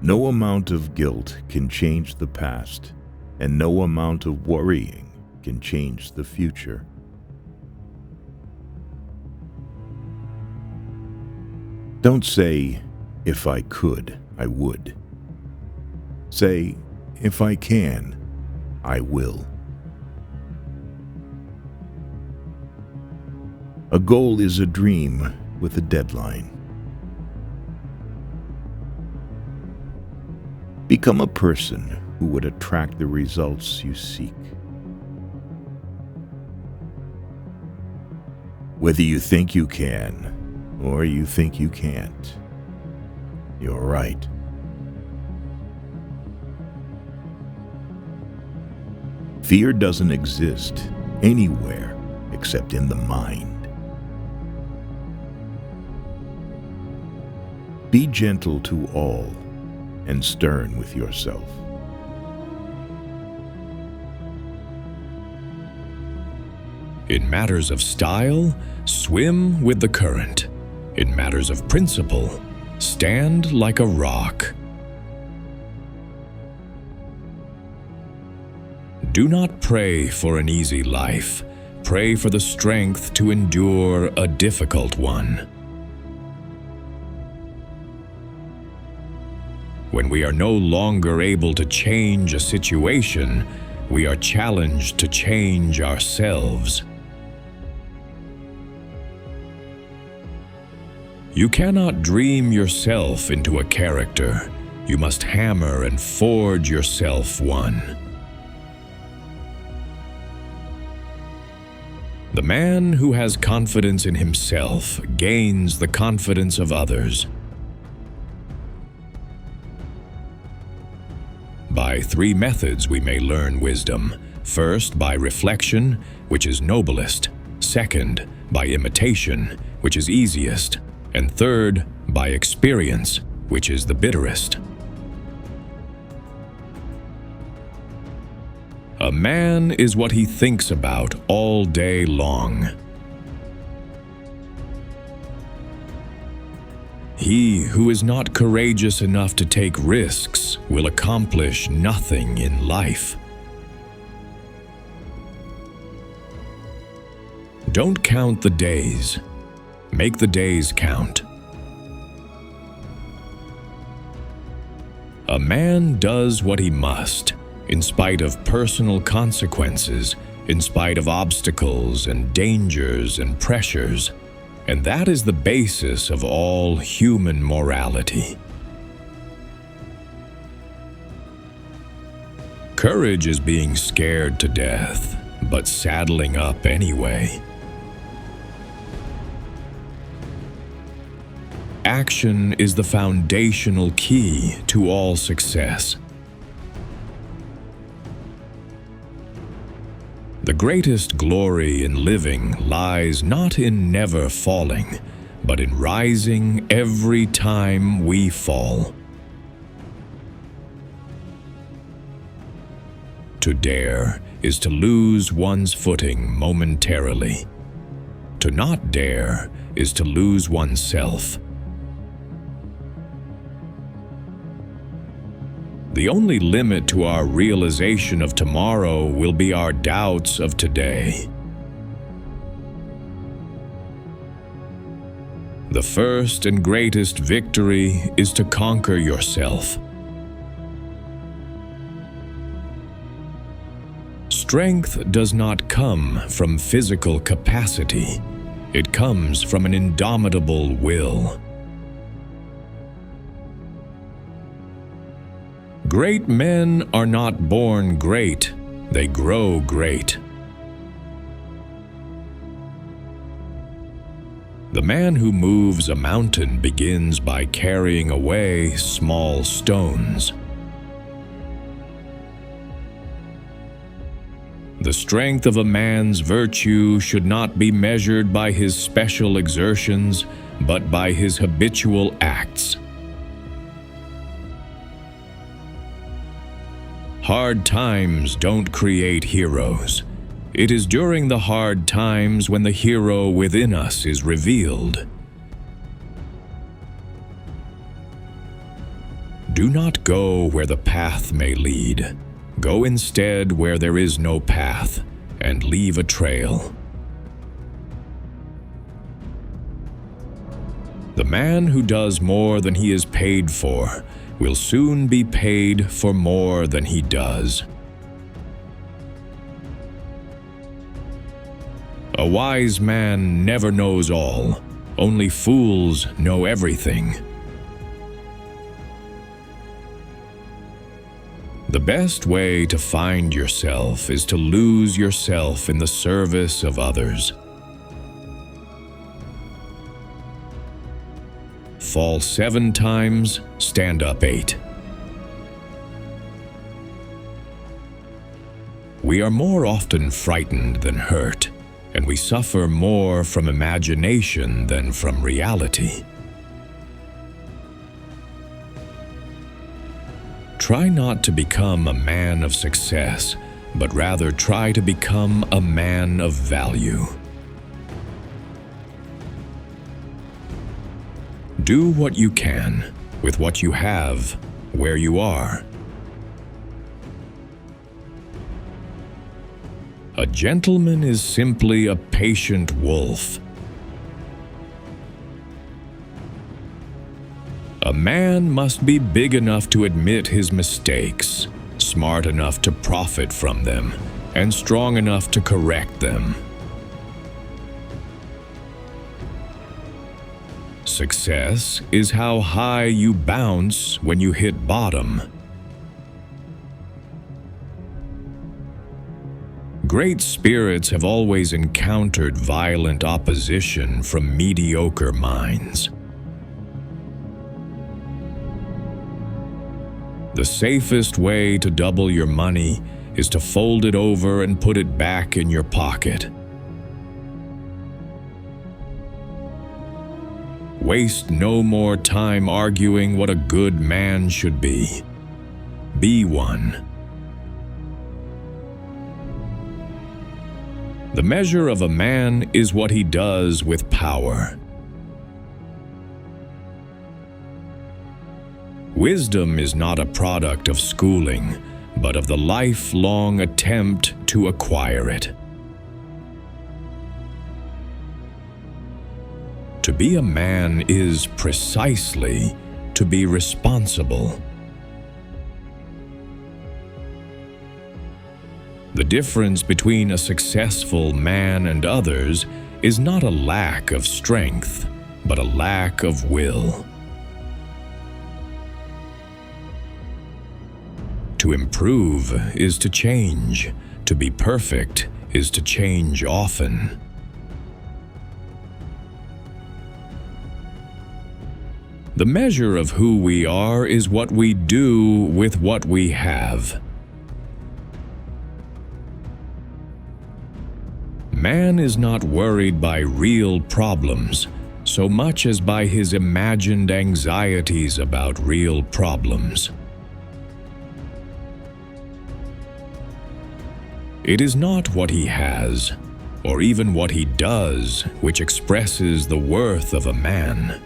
No amount of guilt can change the past, and no amount of worrying can change the future. Don't say, "If I could, I would." Say, "If I can, I will." A goal is a dream with a deadline. Become a person who would attract the results you seek. Whether you think you can or you think you can't, you're right. Fear doesn't exist anywhere except in the mind. Be gentle to all and stern with yourself. In matters of style, swim with the current. In matters of principle, stand like a rock. Do not pray for an easy life. Pray for the strength to endure a difficult one. When we are no longer able to change a situation, we are challenged to change ourselves. You cannot dream yourself into a character. You must hammer and forge yourself one. The man who has confidence in himself gains the confidence of others. By 3 methods we may learn wisdom. First, by reflection, which is noblest. Second, by imitation, which is easiest. And third, by experience, which is the bitterest. A man is what he thinks about all day long. He who is not courageous enough to take risks will accomplish nothing in life. Don't count the days. Make the days count. A man does what he must, in spite of personal consequences, in spite of obstacles and dangers and pressures. And that is the basis of all human morality. Courage is being scared to death, but saddling up anyway. Action is the foundational key to all success. The greatest glory in living lies not in never falling, but in rising every time we fall. To dare is to lose one's footing momentarily. To not dare is to lose oneself. The only limit to our realization of tomorrow will be our doubts of today. The first and greatest victory is to conquer yourself. Strength does not come from physical capacity. It comes from an indomitable will. Great men are not born great, they grow great. The man who moves a mountain begins by carrying away small stones. The strength of a man's virtue should not be measured by his special exertions, but by his habitual acts. Hard times don't create heroes. It is during the hard times when the hero within us is revealed. Do not go where the path may lead. Go instead where there is no path, and leave a trail. The man who does more than he is paid for will soon be paid for more than he does. A wise man never knows all. Only fools know everything. The best way to find yourself is to lose yourself in the service of others. Fall 7 times, stand up 8. We are more often frightened than hurt, and we suffer more from imagination than from reality. Try not to become a man of success, but rather try to become a man of value. Do what you can with what you have, where you are. A gentleman is simply a patient wolf. A man must be big enough to admit his mistakes, smart enough to profit from them, and strong enough to correct them. Success is how high you bounce when you hit bottom. Great spirits have always encountered violent opposition from mediocre minds. The safest way to double your money is to fold it over and put it back in your pocket. Waste no more time arguing what a good man should be. Be one. The measure of a man is what he does with power. Wisdom is not a product of schooling, but of the lifelong attempt to acquire it. To be a man is precisely to be responsible. The difference between a successful man and others is not a lack of strength, but a lack of will. To improve is to change. To be perfect is to change often. The measure of who we are is what we do with what we have. Man is not worried by real problems so much as by his imagined anxieties about real problems. It is not what he has, or even what he does, which expresses the worth of a man,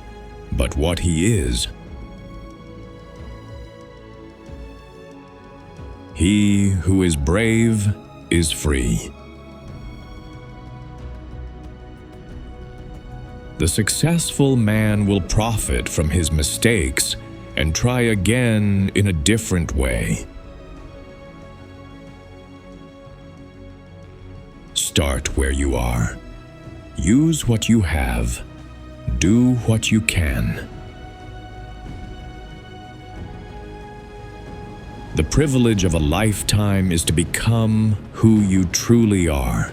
but what he is. He who is brave is free. The successful man will profit from his mistakes and try again in a different way. Start where you are. Use what you have. Do what you can. The privilege of a lifetime is to become who you truly are.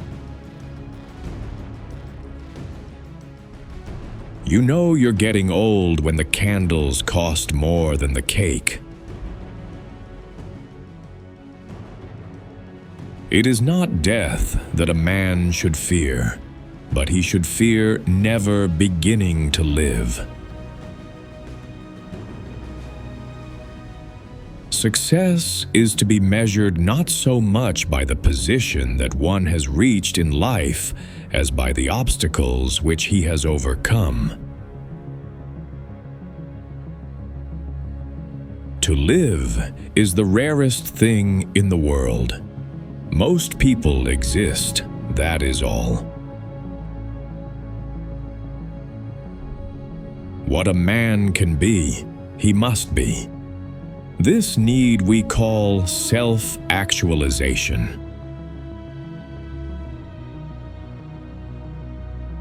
You know you're getting old when the candles cost more than the cake. It is not death that a man should fear, but he should fear never beginning to live. Success is to be measured not so much by the position that one has reached in life as by the obstacles which he has overcome. To live is the rarest thing in the world. Most people exist, that is all. What a man can be, he must be. This need we call self-actualization.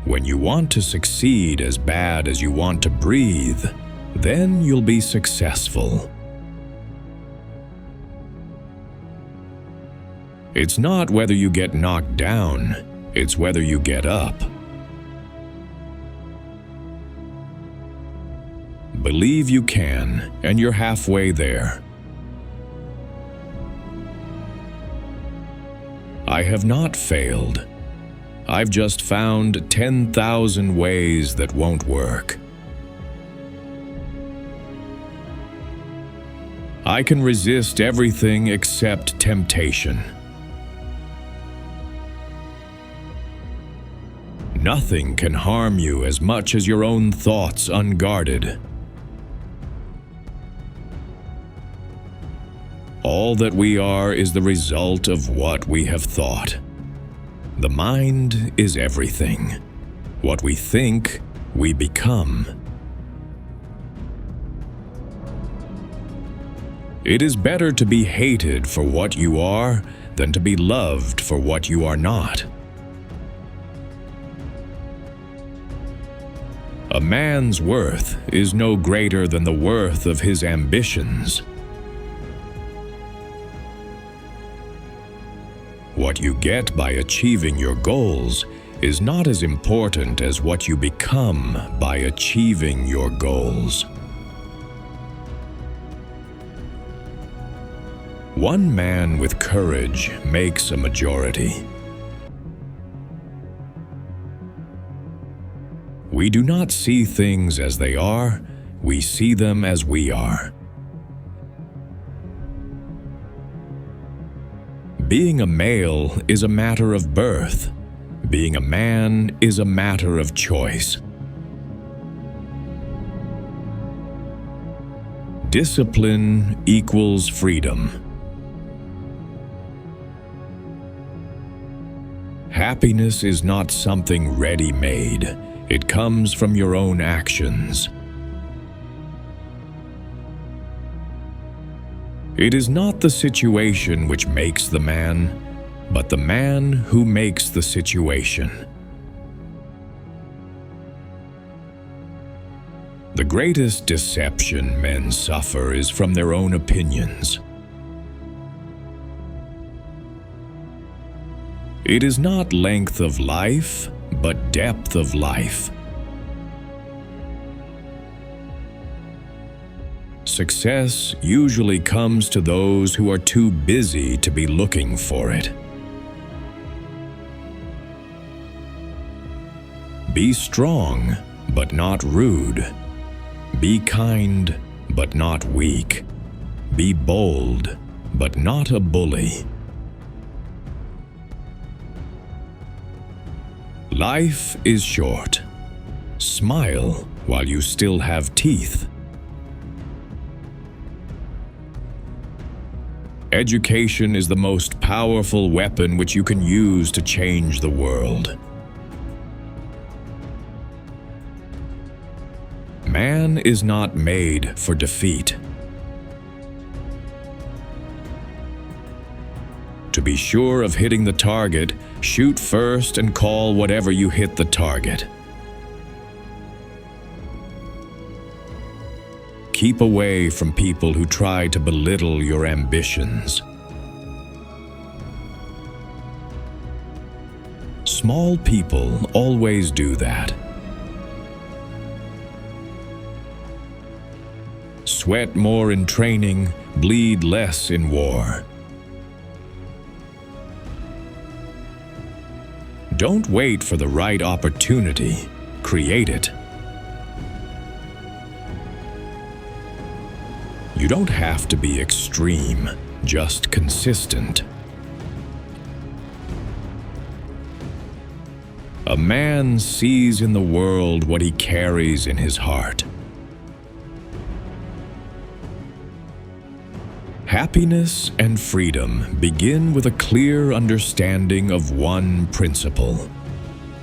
When you want to succeed as bad as you want to breathe, then you'll be successful. It's not whether you get knocked down, it's whether you get up. Believe you can, and you're halfway there. I have not failed. I've just found 10,000 ways that won't work. I can resist everything except temptation. Nothing can harm you as much as your own thoughts unguarded. All that we are is the result of what we have thought. The mind is everything. What we think, we become. It is better to be hated for what you are than to be loved for what you are not. A man's worth is no greater than the worth of his ambitions. What you get by achieving your goals is not as important as what you become by achieving your goals. One man with courage makes a majority. We do not see things as they are, we see them as we are. Being a male is a matter of birth. Being a man is a matter of choice. Discipline equals freedom. Happiness is not something ready-made. It comes from your own actions. It is not the situation which makes the man, but the man who makes the situation. The greatest deception men suffer is from their own opinions. It is not length of life, but depth of life. Success usually comes to those who are too busy to be looking for it. Be strong, but not rude. Be kind, but not weak. Be bold, but not a bully. Life is short. Smile while you still have teeth. Education is the most powerful weapon which you can use to change the world. Man is not made for defeat. To be sure of hitting the target, shoot first and call whatever you hit the target. Keep away from people who try to belittle your ambitions. Small people always do that. Sweat more in training, bleed less in war. Don't wait for the right opportunity. Create it. You don't have to be extreme, just consistent. A man sees in the world what he carries in his heart. Happiness and freedom begin with a clear understanding of one principle.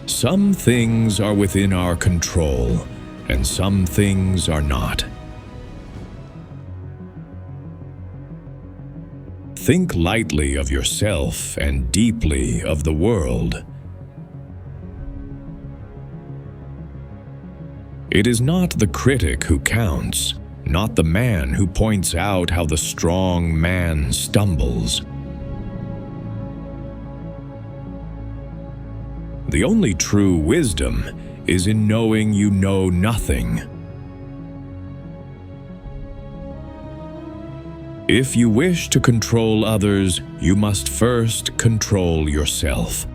Some things are within our control, and some things are not. Think lightly of yourself and deeply of the world. It is not the critic who counts, not the man who points out how the strong man stumbles. The only true wisdom is in knowing you know nothing. If you wish to control others, you must first control yourself.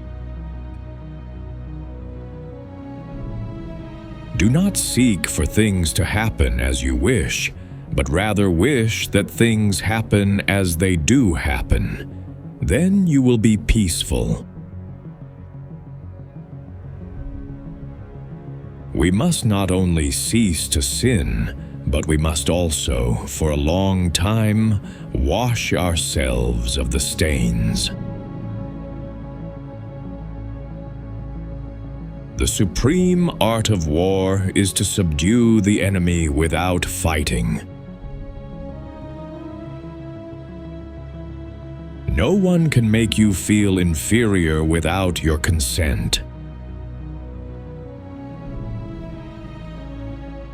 Do not seek for things to happen as you wish, but rather wish that things happen as they do happen. Then you will be peaceful. We must not only cease to sin, but we must also, for a long time, wash ourselves of the stains. The supreme art of war is to subdue the enemy without fighting. No one can make you feel inferior without your consent.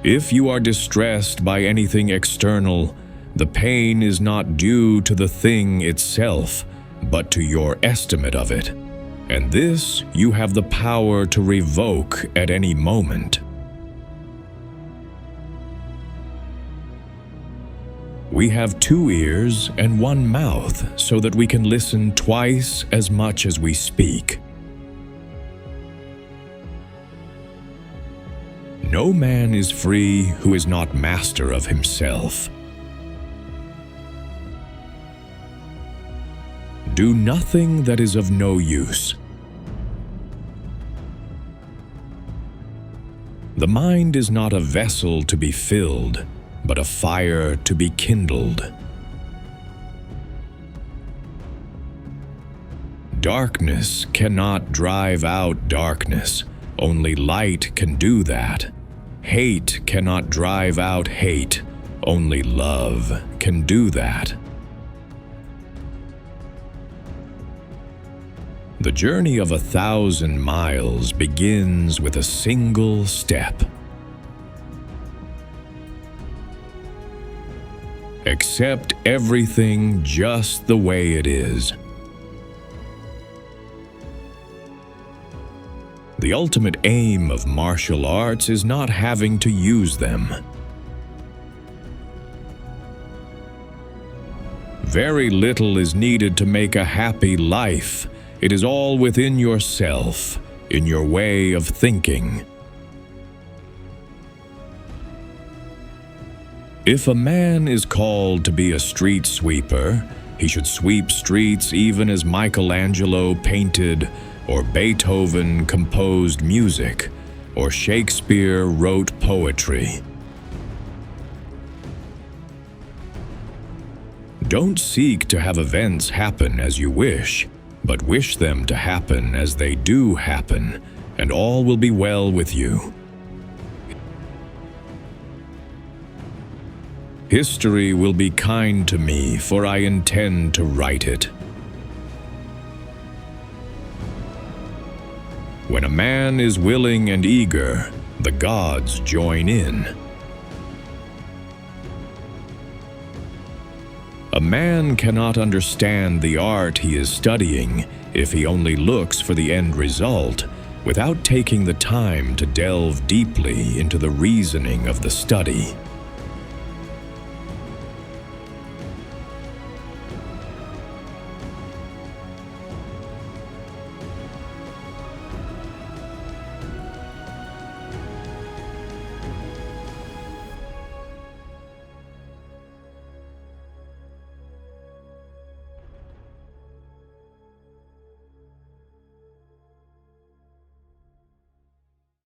If you are distressed by anything external, the pain is not due to the thing itself, but to your estimate of it. And this you have the power to revoke at any moment. We have 2 ears and 1 mouth so that we can listen twice as much as we speak. No man is free who is not master of himself. Do nothing that is of no use. The mind is not a vessel to be filled, but a fire to be kindled. Darkness cannot drive out darkness. Only light can do that. Hate cannot drive out hate. Only love can do that. The journey of 1,000 miles begins with a single step. Accept everything just the way it is. The ultimate aim of martial arts is not having to use them. Very little is needed to make a happy life. It is all within yourself, in your way of thinking. If a man is called to be a street sweeper, he should sweep streets even as Michelangelo painted, or Beethoven composed music, or Shakespeare wrote poetry. Don't seek to have events happen as you wish, but wish them to happen as they do happen, and all will be well with you. History will be kind to me, for I intend to write it. When a man is willing and eager, the gods join in. A man cannot understand the art he is studying if he only looks for the end result, without taking the time to delve deeply into the reasoning of the study.